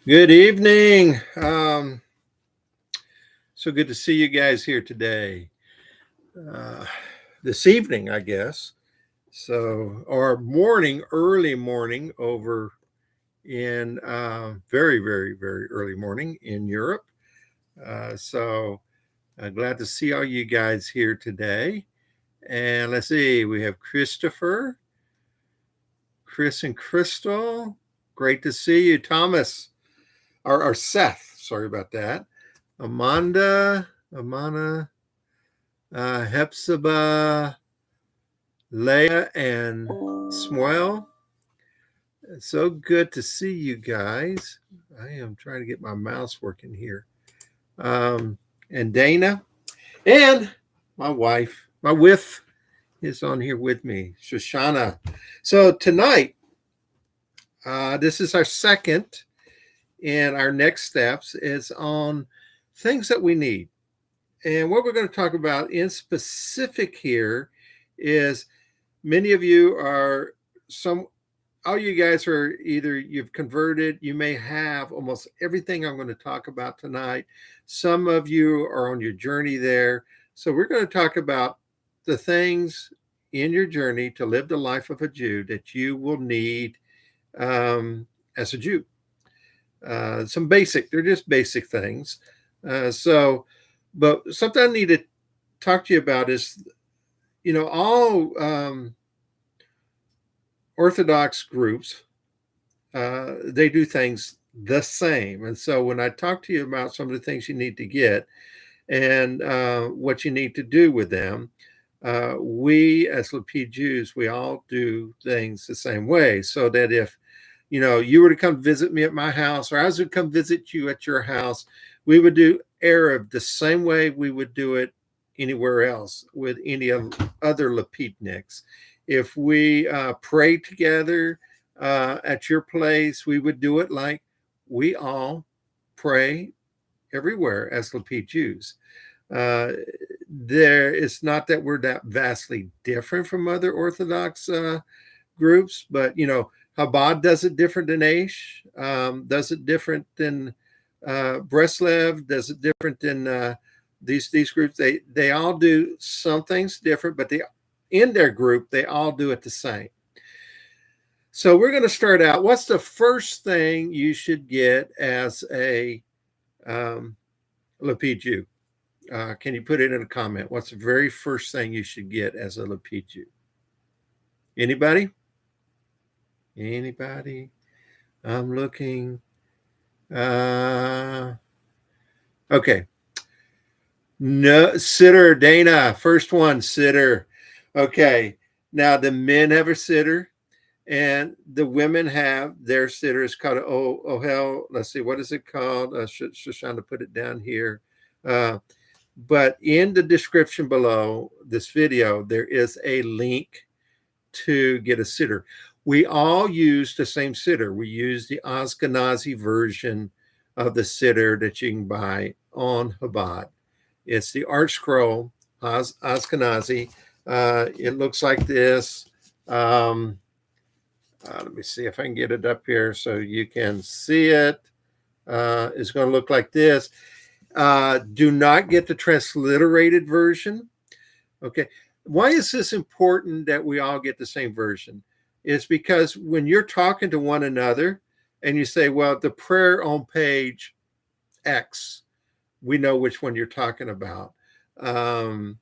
Good evening. So good to see you guys here today. This evening, I guess. So, or morning, early morning over in very, very, very early morning in Europe. So glad to see all you guys here today. And let's see, we have Christopher, Chris and Crystal. Great to see you. Thomas, or Seth, sorry about that. Amanda, Hepzibah, Leah, and Smuel. So good to see you guys. I am trying to get my mouse working here. And Dana, and my wife, my wife is on here with me, Shoshana. So tonight, this is our second, and our next steps is on things that we need. And what we're going to talk about in specific here is many of you are all you guys are either you've converted, you may have almost everything I'm going to talk about tonight. Some of you are on your journey there. So we're going to talk about the things in your journey to live the life of a Jew that you will need as a Jew. They're just basic things. But something I need to talk to you about is, all Orthodox groups, they do things the same. And so when I talk to you about some of the things you need to get and what you need to do with them, we as Lapid Jews, we all do things the same way. So that if, you were to come visit me at my house, or I was to come visit you at your house, we would do Erev the same way we would do it anywhere else with any other Lapidniks. If we pray together at your place, we would do it like we all pray everywhere as Lapid Jews. It's not that we're that vastly different from other Orthodox groups, but Chabad does it different than Aish, does it different than Breslev, does it different than these groups. They all do some things different, but in their group, they all do it the same. So we're going to start out. What's the first thing you should get as a Lapid Jew? Can you put it in a comment? What's the very first thing you should get as a Lapid Jew? Anybody? I'm looking. Okay. No, siddur, Dana. First one, siddur. Okay. Now the men have a siddur, and the women have their siddur. It's called ohel. Let's see, what is it called? Shoshana put it down here. But in the description below this video, there is a link to get a siddur. We all use the same siddur. We use the Ashkenazi version of the siddur that you can buy on Chabad. It's the Art Scroll, Ashkenazi. It looks like this. Let me see if I can get it up here so you can see it. It's going to look like this. Do not get the transliterated version. Okay. Why is this important that we all get the same version? It's because when you're talking to one another and you say, well, the prayer on page X, we know which one you're talking about. And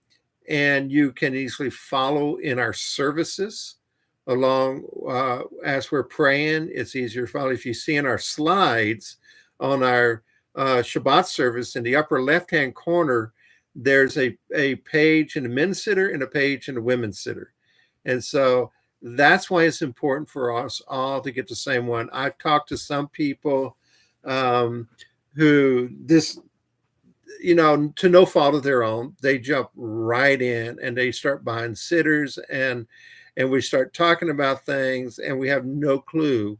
you can easily follow in our services along as we're praying. It's easier to follow. If you see in our slides on our Shabbat service in the upper left-hand corner, there's a page in the men's siddur and a page in the women's siddur. And so that's why it's important for us all to get the same one. I've talked to some people who this, to no fault of their own, they jump right in and they start buying siddurs and we start talking about things and we have no clue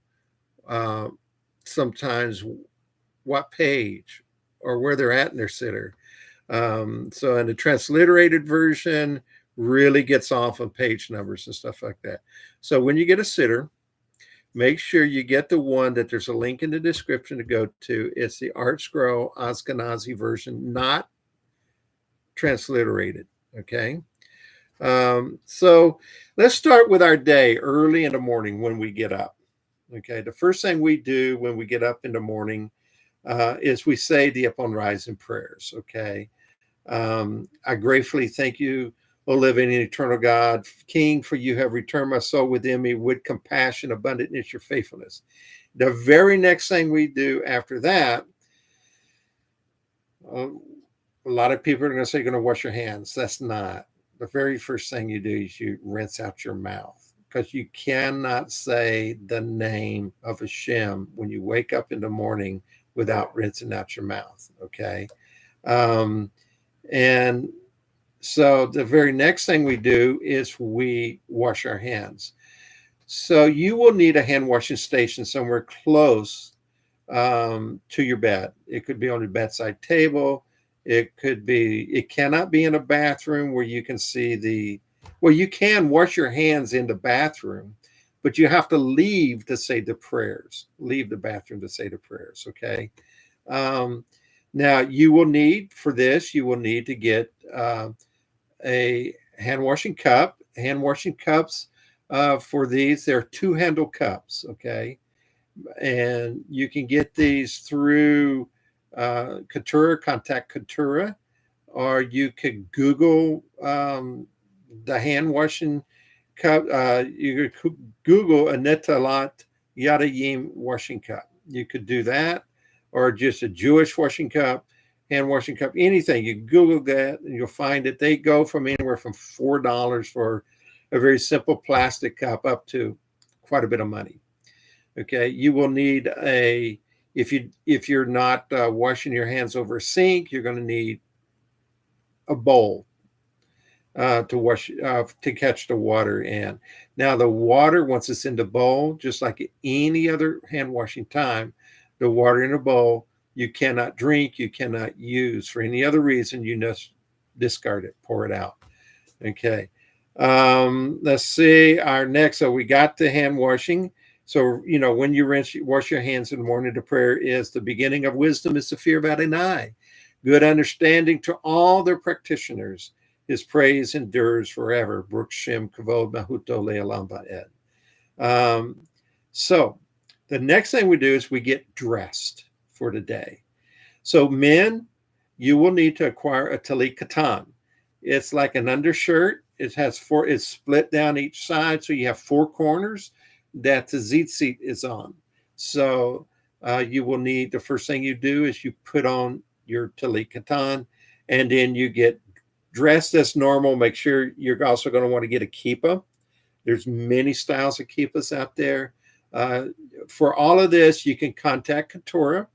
sometimes what page or where they're at in their siddur. So in the transliterated version really gets off on page numbers and stuff like that. So when you get a siddur, make sure you get the one that there's a link in the description to go to. It's the Art Scroll Ashkenazi version, not transliterated. Okay. So let's start with our day early in the morning when we get up. Okay. The first thing we do when we get up in the morning is we say the upon rising prayers. Okay. I gratefully thank you, O living and eternal God, King, for you have returned my soul within me with compassion, abundant is your faithfulness. The very next thing we do after that, a lot of people are going to say you're going to wash your hands. That's not. The very first thing you do is you rinse out your mouth, because you cannot say the name of HaShem when you wake up in the morning without rinsing out your mouth. Okay. And so the very next thing we do is we wash our hands. So you will need a hand washing station somewhere close to your bed. It could be on your bedside table. It cannot be in a bathroom where you can see you can wash your hands in the bathroom, but you have to leave to say the prayers, leave the bathroom to say the prayers. Okay. Now you will need to get a hand washing cup. Hand washing cups for these, they're 2-handle cups. Okay. And you can get these through contact Katura, or you could Google the hand washing cup. You could Google a Netalat Yadayim washing cup. You could do that, or just a Jewish washing cup, hand washing cup, anything. You Google that and you'll find it. They go from anywhere from $4 for a very simple plastic cup up to quite a bit of money. Okay, you will need if you're not washing your hands over a sink, you're going to need a bowl to wash to catch the water in. Now the water, once it's in the bowl, just like any other hand washing time, the water in a bowl you cannot drink, you cannot use for any other reason. You just discard it, pour it out. Okay. Let's see our next. So we got the hand washing. So, when you wash your hands in the morning, the prayer is the beginning of wisdom is the fear of Adonai. Good understanding to all their practitioners. His praise endures forever. Baruch HaShem kavod mahuto le'olam va'ed. So the next thing we do is we get dressed for the day. So men, you will need to acquire a Tallit katan. It's like an undershirt. It's split down each side. So you have 4 corners that the tzitzit is on. So you will need, the first thing you do is you put on your Tallit katan, and then you get dressed as normal. Make sure you're also going to want to get a kippah. There's many styles of kippahs out there. For all of this, you can contact Keturah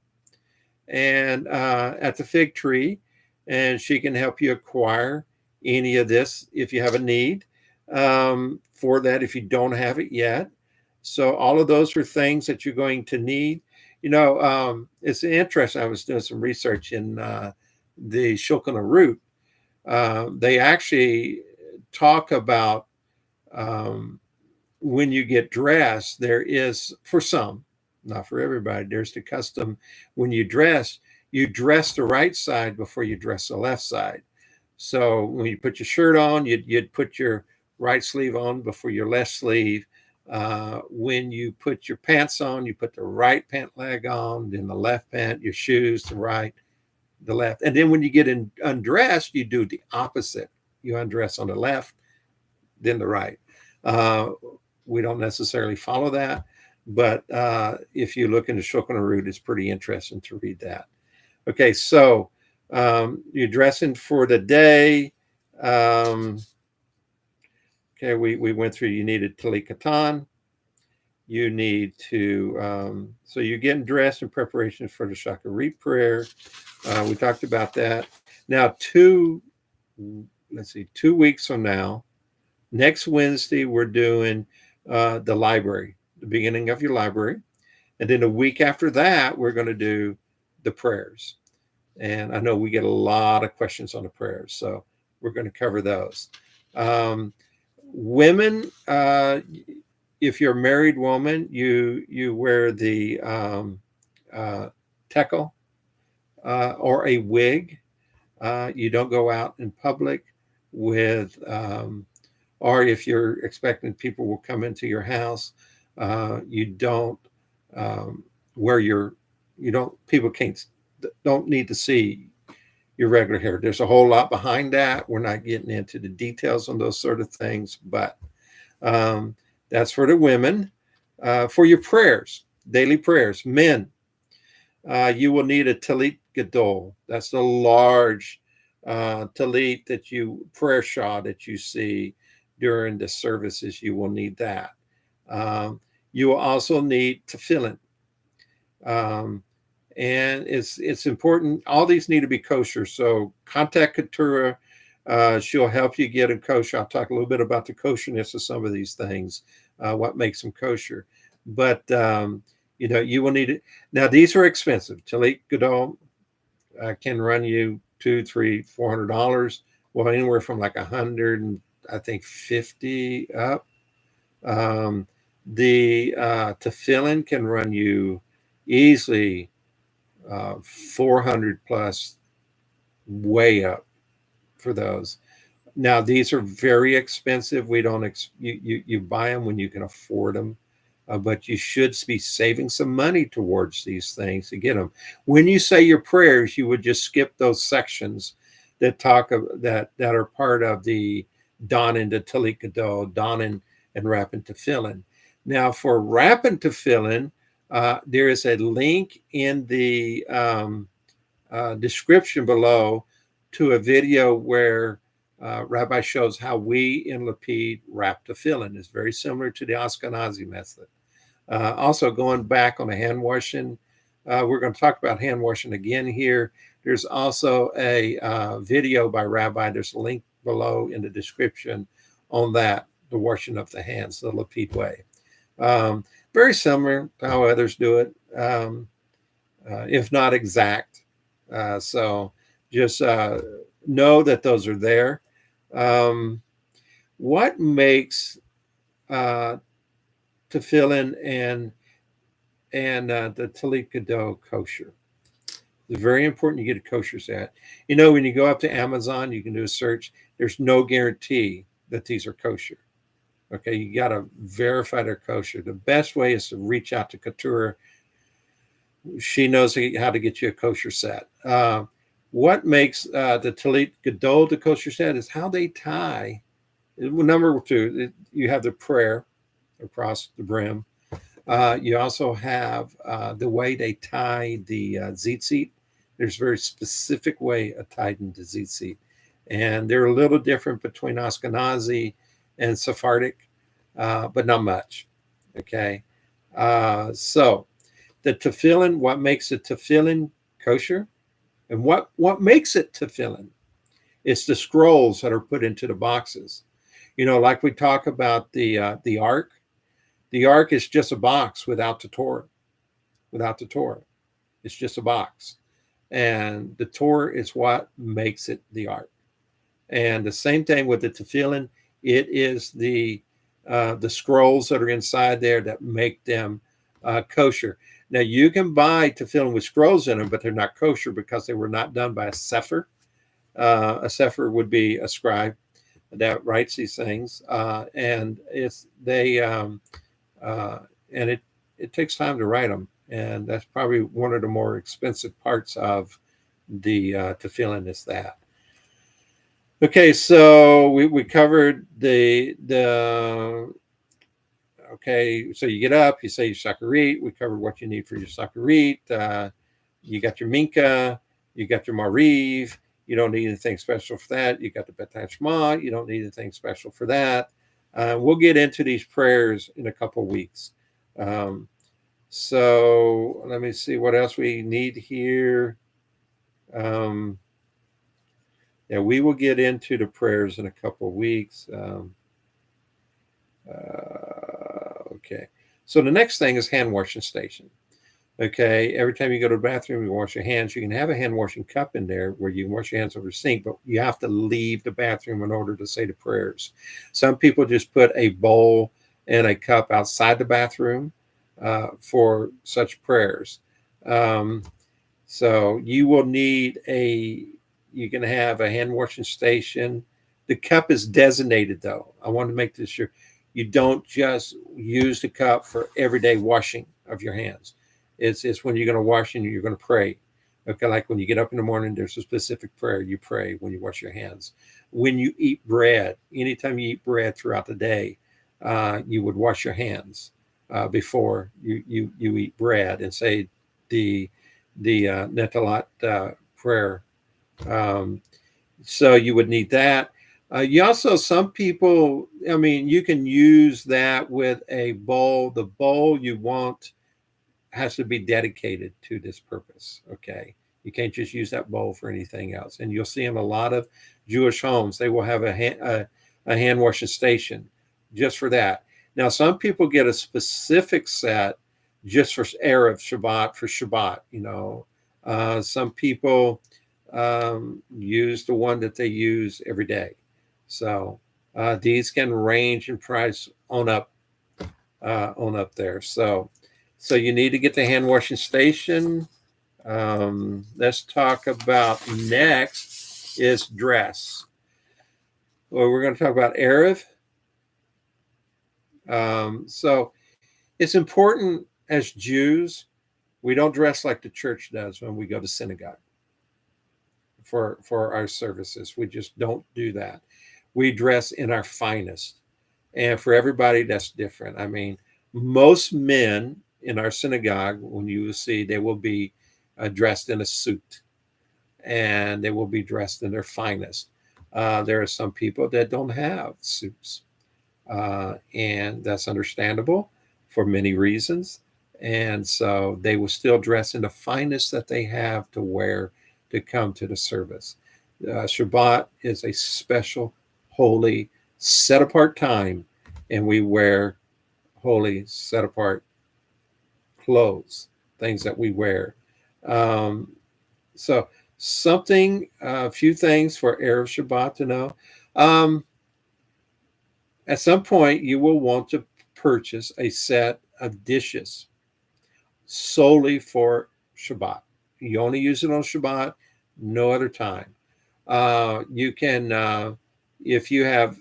and at the Fig Tree, and she can help you acquire any of this if you have a need for that, if you don't have it yet. So all of those are things that you're going to need. It's interesting. I was doing some research in the Shulchan Aruch. They actually talk about when you get dressed, there is, for some, not for everybody, there's the custom when you dress the right side before you dress the left side. So when you put your shirt on, you'd put your right sleeve on before your left sleeve. When you put your pants on, you put the right pant leg on, then the left pant, your shoes, the right, the left. And then when you get undressed, you do the opposite. You undress on the left, then the right. We don't necessarily follow that, but if you look into Shulchan Aruch, it's pretty interesting to read that. Okay, so you're dressing for the day. Okay, we went through, you needed Tallit katan. You need to, so you're getting dressed in preparation for the Shacharit prayer. We talked about that. Now, 2 weeks from now, next Wednesday, we're doing the library, the beginning of your library. And then a week after that, we're going to do the prayers. And I know we get a lot of questions on the prayers, so we're going to cover those. Women, if you're a married woman, you wear the tekel or a wig. You don't go out in public with, or if you're expecting people will come into your house, you don't wear people don't need to see your regular hair. There's a whole lot behind that. We're not getting into the details on those sort of things, but that's for the women. For your prayers, daily prayers, men, you will need a Tallit Gadol. That's the large Tallit prayer shawl that you see during the services. You will need that. You will also need tefillin. And it's important. All these need to be kosher. So contact Keturah. She'll help you get them kosher. I'll talk a little bit about the kosherness of some of these things, what makes them kosher. But you will need it. Now, these are expensive. Tallit Gadol can run you $200, $300, $400. Well, anywhere from like 100 and I think 50 up. The tefillin can run you easily 400 plus, way up for those. Now, these are very expensive. We don't you buy them when you can afford them, but you should be saving some money towards these things to get them. When you say your prayers, you would just skip those sections that talk of that are part of the donning the Tallit Gadol, donning and wrapping tefillin. Now, for wrapping tefillin, there is a link in the description below to a video where Rabbi shows how we in Lapid wrap tefillin. It's very similar to the Ashkenazi method. Also, going back on the hand washing, we're going to talk about hand washing again here. There's also a video by Rabbi. There's a link below in the description on that, the washing of the hands, the Lapid way. Very similar to how others do it, if not exact. So just know that those are there. What makes tefillin and the Tallit Gadol kosher? It's very important you get a kosher set. When you go up to Amazon, you can do a search. There's no guarantee that these are kosher. Okay, you got to verify they're kosher. The best way is to reach out to Keturah. She knows how to get you a kosher set. What makes the Tallit Gadol the kosher set is how they tie. Number two, you have the prayer across the brim. You also have the way they tie the tzitzit. There's a very specific way of tying the tzitzit. And they're a little different between Ashkenazi and Sephardic, but not much. Okay. So the tefillin, what makes a tefillin kosher? And what makes it tefillin? It's the scrolls that are put into the boxes. Like we talk about the ark. The ark is just a box without the Torah. Without the Torah. It's just a box. And the Torah is what makes it the ark. And the same thing with the tefillin. It is the scrolls that are inside there that make them kosher. Now, you can buy tefillin with scrolls in them, but they're not kosher because they were not done by a sefer. A sefer would be a scribe that writes these things, and it takes time to write them, and that's probably one of the more expensive parts of the tefillin is that. Okay, so we covered okay, so you get up, you say your shacharit. We covered what you need for your shacharit. You got your minka, you got your mariv. You don't need anything special for that. You got the bet hashma. You don't need anything special for that. We'll get into these prayers in a couple weeks. So let me see what else we need here. Yeah, we will get into the prayers in a couple of weeks. Okay. So the next thing is hand washing station. Okay. Every time you go to the bathroom, you wash your hands. You can have a hand washing cup in there where you can wash your hands over the sink, but you have to leave the bathroom in order to say the prayers. Some people just put a bowl and a cup outside the bathroom for such prayers. So you will need you can have a hand washing station. The cup is designated, though. I want to make this sure. You don't just use the cup for everyday washing of your hands. It's when you're going to wash and you're going to pray. Okay, like when you get up in the morning, there's a specific prayer you pray when you wash your hands. When you eat bread, anytime you eat bread throughout the day, you would wash your hands before you eat bread and say the Tallit prayer. So you would need that. You also, some people, I mean, you can use that with a bowl. The bowl you want has to be dedicated to this purpose. Okay. You can't just use that bowl for anything else. And you'll see in a lot of Jewish homes, they will have a hand washing station just for that. Now, some people get a specific set just for Erev Shabbat, for Shabbat, you know. Some people use the one that they use every day. So these can range in price on up there. So you need to get the hand washing station. Let's talk about next is dress. Well, we're going to talk about Erev. So it's important as Jews, we don't dress like the church does when we go to synagogue for our services. We just don't do that. We dress in our finest. And for everybody, that's different. I mean, most men in our synagogue, when you will see, they will be dressed in a suit, and they will be dressed in their finest. There are some people that don't have suits, and that's understandable for many reasons. And so they will still dress in the finest that they have to wear to come to the service. Shabbat is a special, holy, set-apart time, and we wear holy, set-apart clothes, things that we wear. So a few things for Erev Shabbat to know. At some point, you will want to purchase a set of dishes solely for Shabbat. You only use it on Shabbat, no other time. You can, if you have,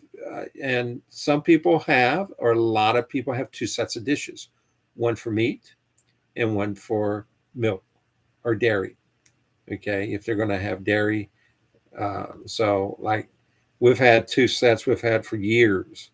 and some people have, or a lot of people have, two sets of dishes, one for meat and one for milk or dairy. Okay, if they're going to have dairy. So like we've had two sets we've had for years.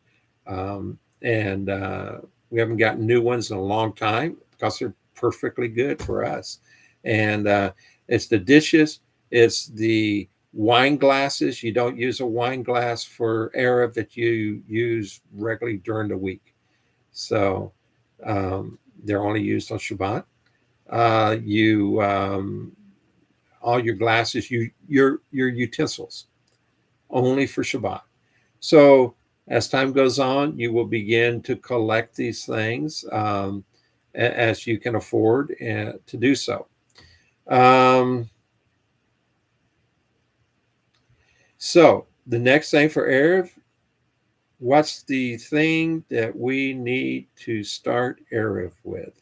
And we haven't gotten new ones in a long time because they're perfectly good for us. And it's the dishes, it's the wine glasses. You don't use a wine glass for Erev that you use regularly during the week. So they're only used on Shabbat. All your glasses, your utensils, only for Shabbat. So as time goes on, you will begin to collect these things as you can afford to do so. So the next thing for Erev, what's the thing that we need to start Erev with?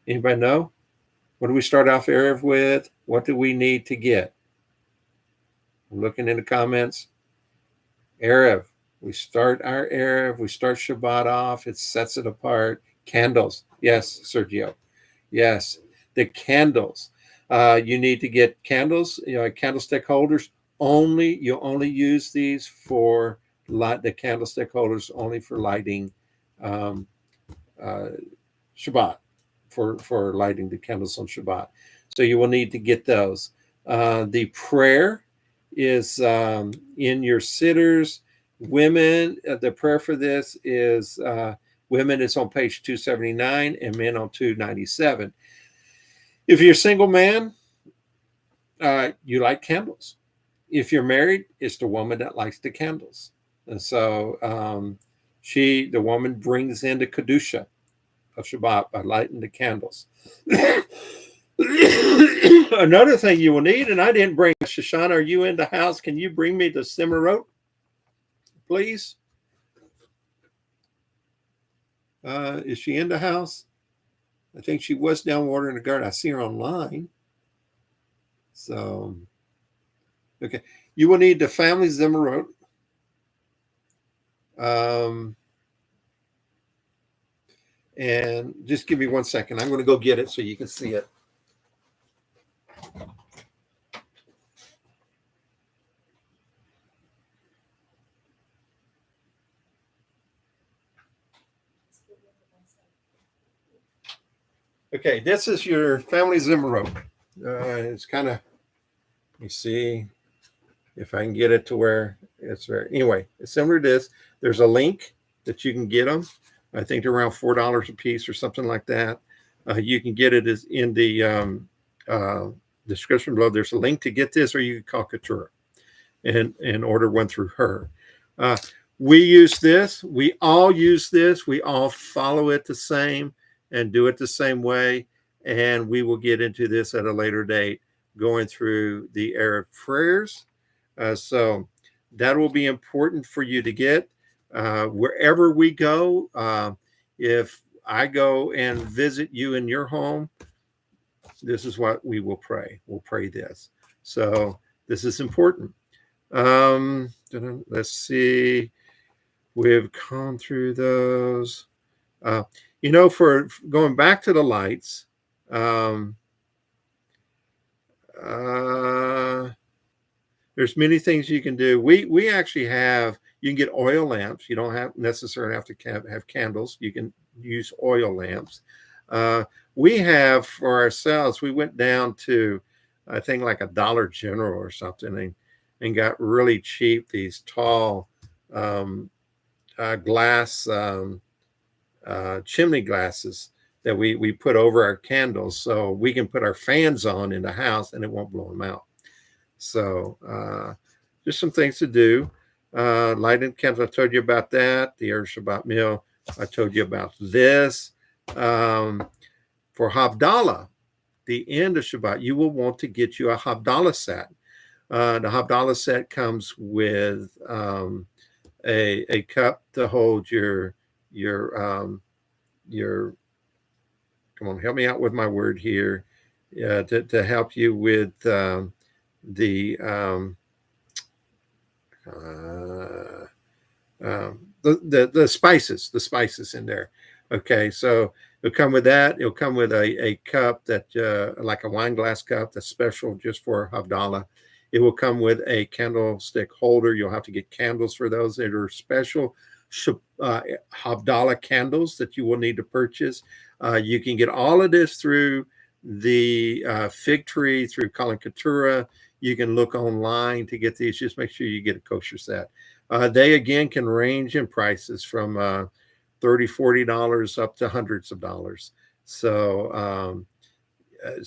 Anybody know? What do we start off Erev with? What do we need to get? I'm looking in the comments. Erev. We start our Erev. We start Shabbat off. It sets it apart. Candles. Yes, Sergio. Yes, the candles. You need to get candles, candlestick holders. You only use these for the candlestick holders only for lighting Shabbat, for lighting the candles on Shabbat. So you will need to get those. The prayer is in your siddurs. Women, the prayer for this is women is on page 279 and men on 297. If you're a single man, you light candles. If you're married, it's the woman that likes the candles. And so the woman brings in the Kedusha of Shabbat by lighting the candles. Another thing you will need, and I didn't bring, Shoshana, are you in the house? Can you bring me the simmer rope, please? Is she in the house? I think she was down watering the garden. I see her online. So, okay. You will need the family Zimmerot. And just give me 1 second. I'm going to go get it so you can see it. Okay, this is your family Zimmerot. It's kind of, let me see if I can get it to where it's very, anyway, it's similar to this. There's a link that you can get them. I think they're around $4 a piece or something like that. You can get it in the description below. There's a link to get this, or you can call Keturah and order one through her. We use this. We all use this. We all follow it the same and do it the same way. And we will get into this at a later date, going through the Arab prayers. So that will be important for you to get. Wherever we go, if I go and visit you in your home, this is what we will pray. We'll pray this. So this is important. Let's see. We've gone through those. For going back to the lights, there's many things you can do. We actually have, you can get oil lamps. You don't necessarily have to have candles. You can use oil lamps. We have for ourselves, we went down to, I think, like a Dollar General or something, and got really cheap, these tall glass chimney glasses that we put over our candles, so we can put our fans on in the house and it won't blow them out. So just some things to do. Lighting candles, I told you about that. The Erev Shabbat meal, I told you about this. For Havdalah, the end of Shabbat, you will want to get you a Havdalah set. The Havdalah set comes with a cup to hold your come on, help me out with my word here, to help you with the spices in there. Okay, so it'll come with that. It'll come with a cup that like a wine glass cup that's special just for Havdalah. It will come with a candlestick holder. You'll have to get candles for those. That are special Havdalah candles that you will need to purchase. You can get all of this through the fig tree, through Colin Keturah. You can look online to get these. Just make sure you get a kosher set. They, again, can range in prices from $30, $40 up to hundreds of dollars. So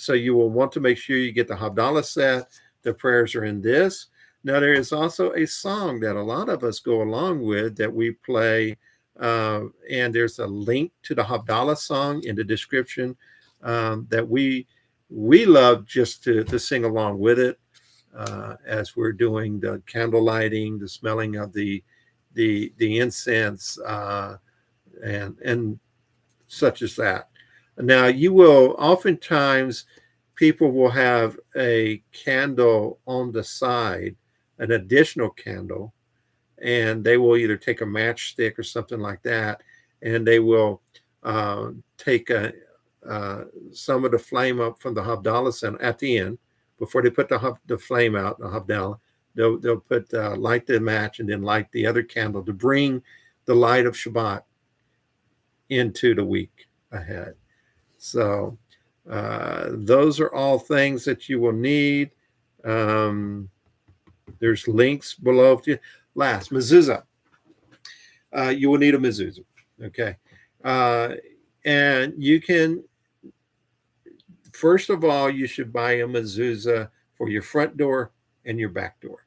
you will want to make sure you get the Havdalah set. The prayers are in this. Now, there is also a song that a lot of us go along with that we play, and there's a link to the Havdalah song in the description that we love just to sing along with it as we're doing the candle lighting, the smelling of the incense, and such as that. Now, you will oftentimes, people will have a candle on the side, an additional candle, and they will either take a matchstick or something like that, and they will take some of the flame up from the Havdalah center at the end before they put the flame out, the Havdalah. They'll put light the match and then light the other candle to bring the light of Shabbat into the week ahead. So those are all things that you will need. There's links below. Last, Mezuzah. You will need a Mezuzah. Okay. And you can, first of all, you should buy a Mezuzah for your front door and your back door.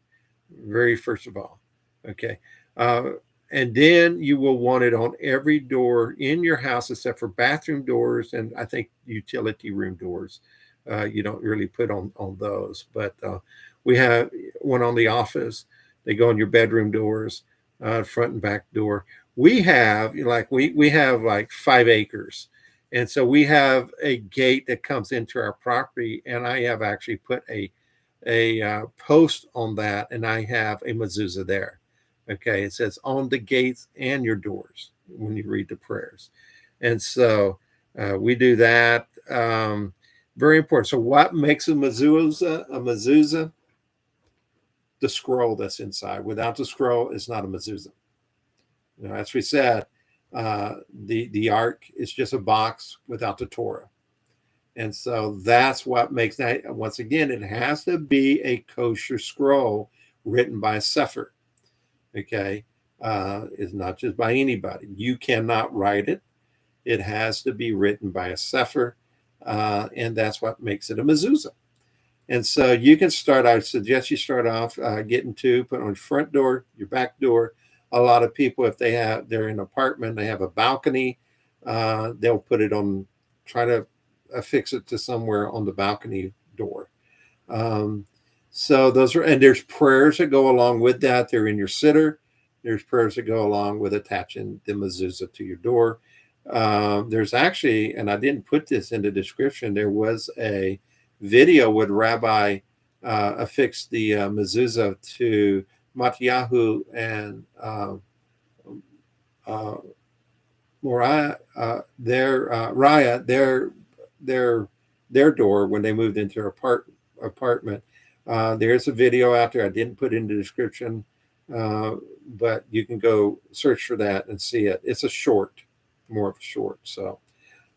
Very first of all. Okay. And then you will want it on every door in your house except for bathroom doors and I think utility room doors. You don't really put on those, but we have one on the office. They go on your bedroom doors, front and back door. we have we have like 5 acres, and so we have a gate that comes into our property, and I have actually put a post on that, and I have a mezuzah there. Okay, it says on the gates and your doors when you read the prayers, and so we do that. Very important. So, what makes a mezuzah? A mezuzah, the scroll that's inside. Without the scroll, it's not a mezuzah. As we said, the ark is just a box without the Torah. And so that's what makes that. Once again, it has to be a kosher scroll written by a sefer. Okay. It's not just by anybody. You cannot write it. It has to be written by a sefer. And that's what makes it a mezuzah. And so you can start, I suggest you start off getting 2, put on your front door, your back door. A lot of people, if they're in an apartment, they have a balcony, they'll put it on, try to affix it to somewhere on the balcony door. So those are, and there's prayers that go along with that. They're in your siddur. There's prayers that go along with attaching the mezuzah to your door. There's actually, and I didn't put this in the description, there was a video with Rabbi affixed the mezuzah to Matyahu and Moriah, their door when they moved into their apartment. There's a video out there. I didn't put in the description, but you can go search for that and see it. It's a short, more of a short. So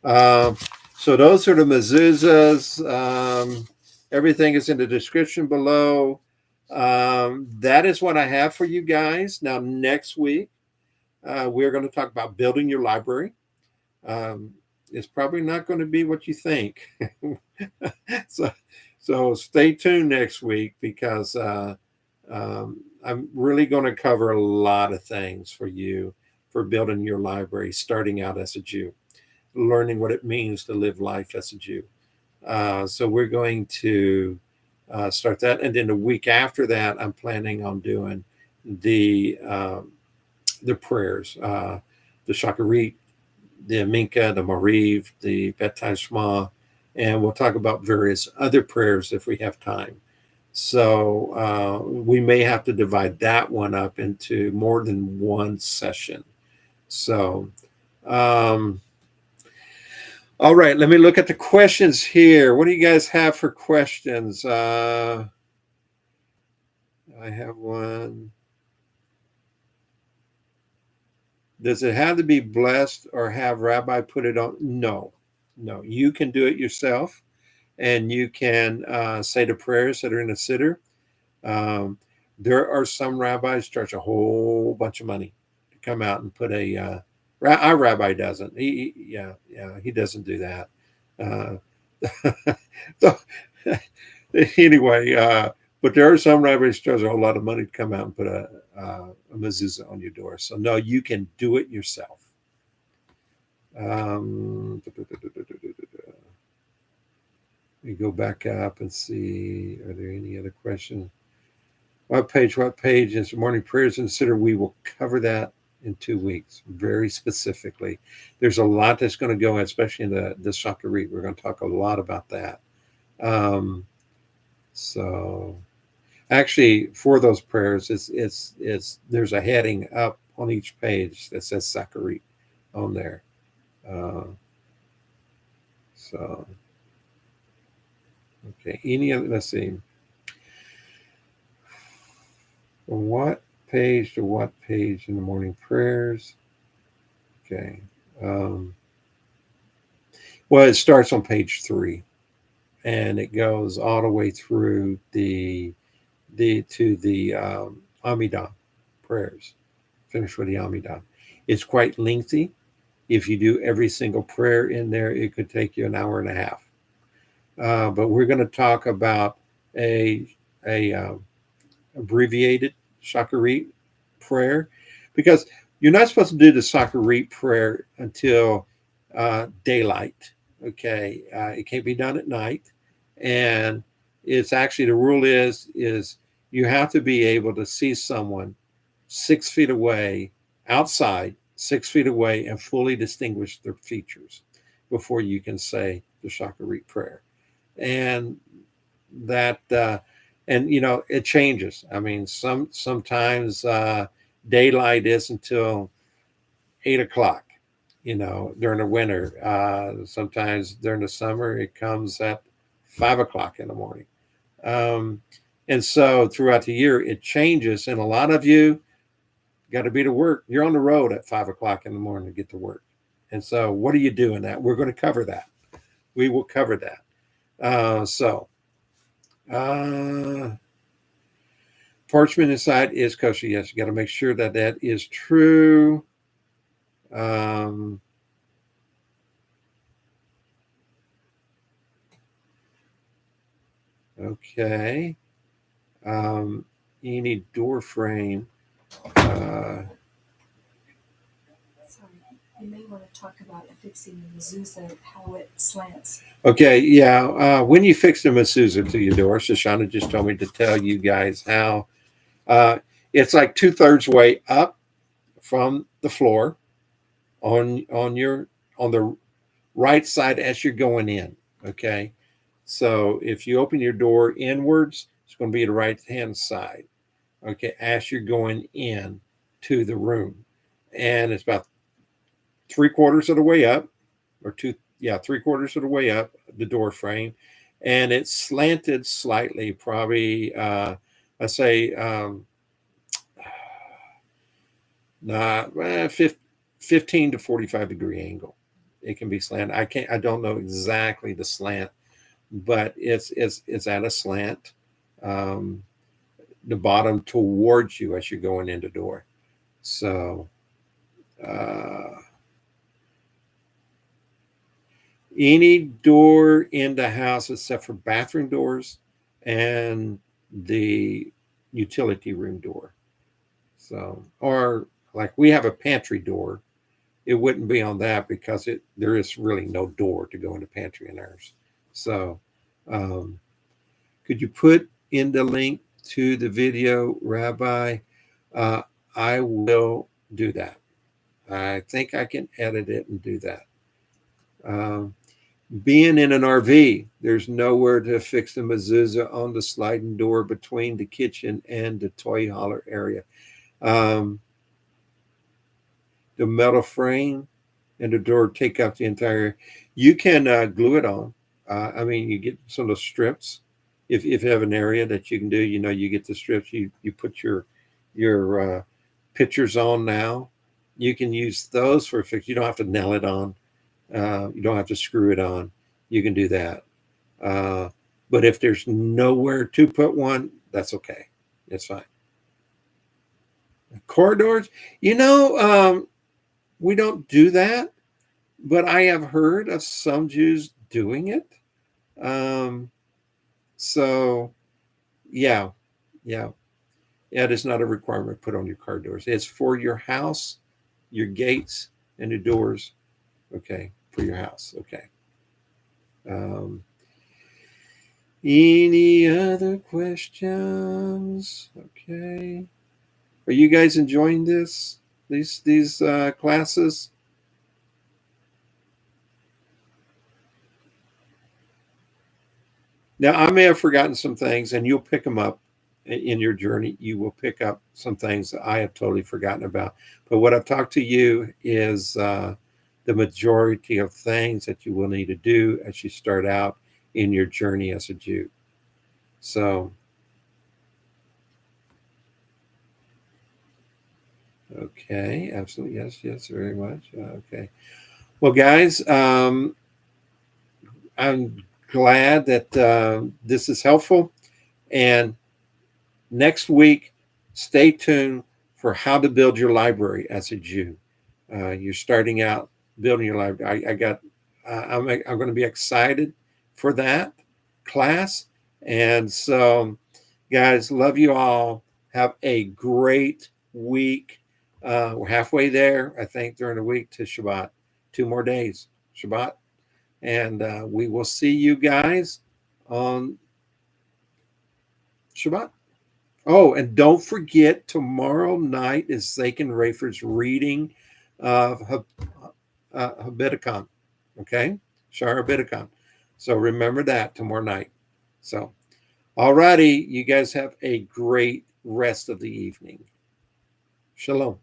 those are the mezuzahs. Everything is in the description below. That is what I have for you guys. Now, next week, we're going to talk about building your library. It's probably not going to be what you think. So stay tuned next week, because I'm really going to cover a lot of things for you for building your library, starting out as a Jew, learning what it means to live life as a Jew. So we're going to start that. And then the week after that, I'm planning on doing the prayers, the Shacharit, the Minka, the Mariv, the Bet Shema, and we'll talk about various other prayers if we have time. So we may have to divide that one up into more than one session. So, all right, let me look at the questions here. What do you guys have for questions? I have one. Does it have to be blessed or have Rabbi put it on? No. You can do it yourself, and you can say the prayers that are in the siddur. There are some rabbis charge a whole bunch of money to come out and put our rabbi doesn't. He doesn't do that. So, anyway, but there are some rabbis charge a whole lot of money to come out and put a mezuzah on your door. So no, you can do it yourself. We go back up and see, are there any other questions? What page is morning prayers and siddur? We will cover that in 2 weeks, very specifically. There's a lot that's going to go, especially in the Shacharit. We're going to talk a lot about that. So actually, for those prayers, it's there's a heading up on each page that says Shacharit on there. So okay, any other? Let's see. From what page to what page in the morning prayers? Okay. Well, it starts on page 3, and it goes all the way through to the Amidah prayers. Finish with the Amidah. It's quite lengthy. If you do every single prayer in there, it could take you an hour and a half. But we're going to talk about a abbreviated Shacharit prayer, because you're not supposed to do the Shacharit prayer until daylight. Okay, it can't be done at night, and it's actually, the rule is you have to be able to see someone 6 feet away outside 6 feet away and fully distinguish their features before you can say the Shacharit prayer. And that, and it changes. I mean, sometimes daylight is until 8 o'clock, during the winter. Sometimes during the summer, it comes at 5 o'clock in the morning. And so throughout the year, it changes. And a lot of you got to be to work. You're on the road at 5 o'clock in the morning to get to work. And so what do you do in that? We're going to cover that. We will cover that. Parchment inside is kosher. Yes, you got to make sure that is true. Okay. Any door frame. Sorry, you may want to talk about fixing the mezuzah, how it slants. Okay, yeah. When you fix the mezuzah to your door, Shoshana just told me to tell you guys how. It's like 2/3 way up from the floor on the right side as you're going in. Okay, so if you open your door inwards, it's going to be the right hand side. Okay, as you're going in to the room, and it's about 3/4 of the way up, or 3/4 of the way up the door frame, and it's slanted slightly, probably I say not 15 to 45 degree angle. It can be slanted. I don't know exactly the slant, but it's at a slant, the bottom towards you as you're going in the door. So any door in the house except for bathroom doors and the utility room door. So, or like we have a pantry door, it wouldn't be on that because there is really no door to go in the pantry in ours. So, could you put in the link to the video, Rabbi? I will do that. I think I can edit it and do that. Being in an RV, there's nowhere to fix the mezuzah on the sliding door between the kitchen and the toy hauler area. The metal frame and the door take up the entire. You can glue it on. You get some of the strips. If you have an area that you can do, you get the strips. You put your pictures on now. You can use those for a fix. You don't have to nail it on. You don't have to screw it on. You can do that. But if there's nowhere to put one, that's okay. It's fine. Corridors, we don't do that, but I have heard of some Jews doing it. So, yeah, it is not a requirement to put on your car doors. It's for your house, your gates, and the doors. Okay, for your house. Okay. Any other questions? Okay. Are you guys enjoying these classes? Now, I may have forgotten some things, and you'll pick them up in your journey. You will pick up some things that I have totally forgotten about. But what I've talked to you is the majority of things that you will need to do as you start out in your journey as a Jew. So, okay, absolutely, yes, very much. Okay, well, guys, I'm glad that this is helpful. And next week, stay tuned for how to build your library as a Jew. You're starting out building your library. I'm going to be excited for that class. And so, guys, love you all. Have a great week. We're halfway there, I think, during the week to Shabbat. 2 more days, Shabbat. And we will see you guys on Shabbat. Oh, and don't forget, tomorrow night is Zake and Rafer's reading of Habiticon. Okay? Shar Habiticon. So remember that tomorrow night. So, all righty. You guys have a great rest of the evening. Shalom.